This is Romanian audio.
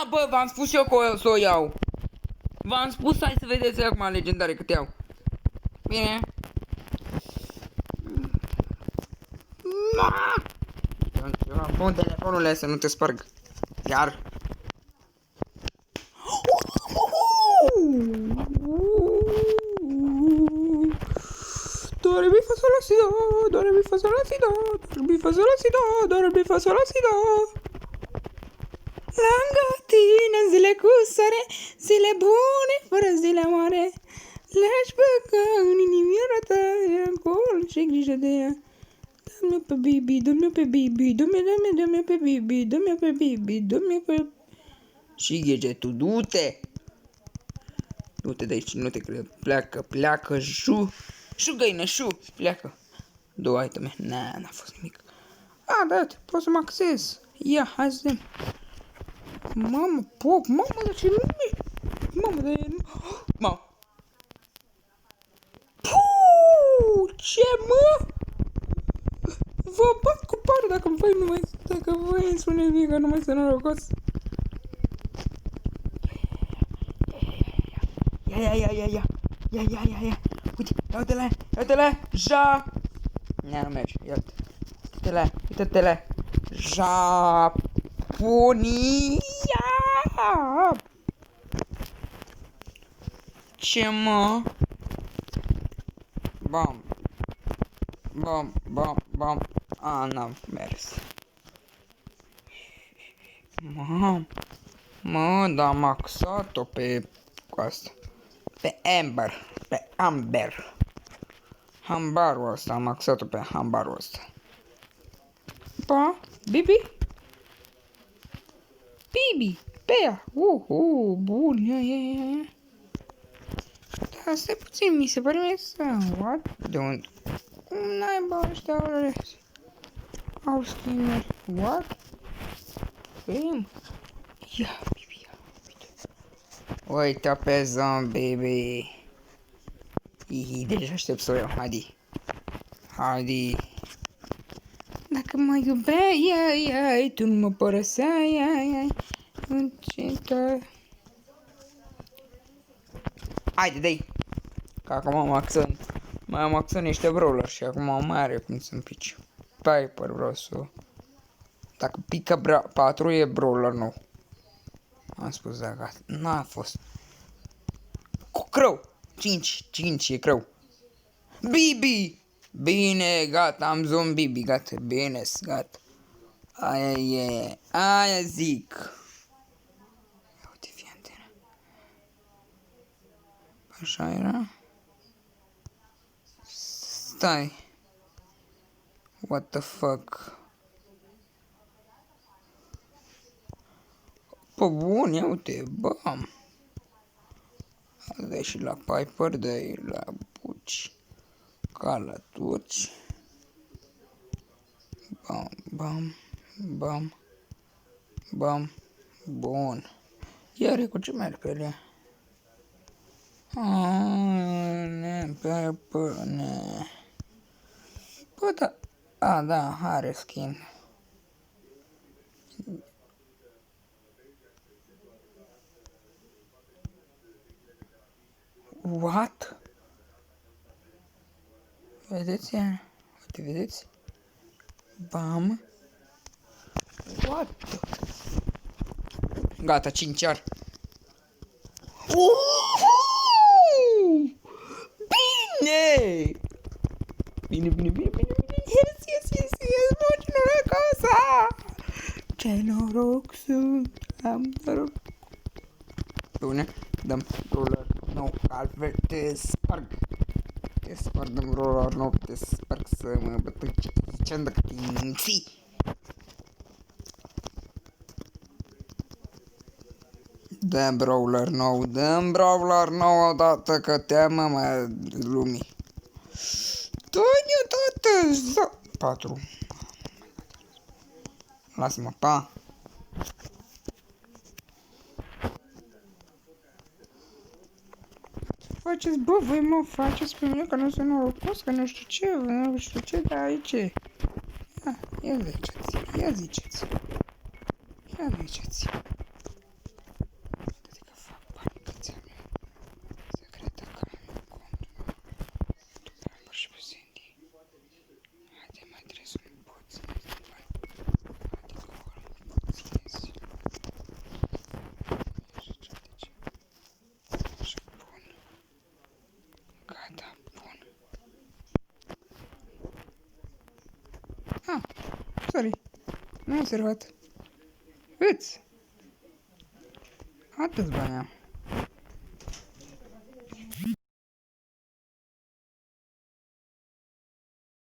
Da, bă, v-am spus eu că o să o iau. V-am spus, hai să vedeți acum legendare cât iau. Bine. Pun telefonul să nu te sparg. Iar. Dore mi fa sol la si do, dore mi fa sol la si do, dore mi fa sol la si do, dore mi fa sol la si do. Lângă tine zile cu soare, zile bune fără zile amare. Le-aș băga în inimioara ta, e acolo și grijă de ea. Dă-mi pe bibi, dă-mi pe bibi, dă-mi pe bibi, dă-mi pe bibi, dă-mi pe... Și ghegetul, du-te! Du-te de aici, nu te cred. Pleacă, pleacă, șu! Șu, găină, șu! Pleacă! Două iteme. N-a fost nimic. A, da, pot să mă axez. Ia, hai să vedem. Mamă, pop, mamă, dar ce nume? Mamă, dar e... Mamă. Puuu, ce mă? Vă bat cu parul dacă voi îmi spuneți mie că nu mai sunt norocos. Ia. Uite, uite-le, ja. Nu merge, iată. Uite-te-le. Japonia. Ce mă? Bam. A, n-am mers. Mă, dar am axat-o pe asta. Pe Amber. Hambarul ăsta, am axat-o pe hambarul ăsta. Pa, Bibi? Bea. Bun, ia. Da, stai puțin, mi se pare mie să... What? De unde? Cum naiba ăștia au skin-uri? What? Bam. Ia, Bibi, uite. Uite pe zombie. Deja aștept să o iau, Hadi. Dacă mă iubeai, tu nu mă părăseai, înceta. Haide, dă-i. Că acum mai am axat niște brawler și acum mai are cum să-mi pici. Piper vreau să... Dacă pică 4 e brawler nou. Am spus da, gata. N-a fost. Cu crău. 5 e crău. Bibi! Bine, gata, am zombie, gata, bine, gata. Aia e, aia zic. Uite, fii antena. Așa era. Stai. What the fuck? Pă bun, ia uite, bam. Dai și la Piper, dai la Buci. Ca la toți. Bam. Bun. Iar cu ce merg pe ele? Bă, da. A, da, are skin. What? Vedeți? Uite, vedeți? Bam. What? Gata, 5 ar. Bine! Bine. Yes. Muci norocoasa! Ce noroc sunt! Am noroc. Bune, dăm ruler nou, altfel te sparg. Dăm roller nou, te sparg să mă bătâci. Ce-am dacă te minți? Dăm brawler nou odată că te-am lumii. Dă-ne odată! 4. Lasă-mă, pa! Faceți, bă, voi mă faceți pe mine că nu sunt norocos, că nu știu ce, dar aici e. Ia ziceți. Nu se roat. Îți. Atâți bani am.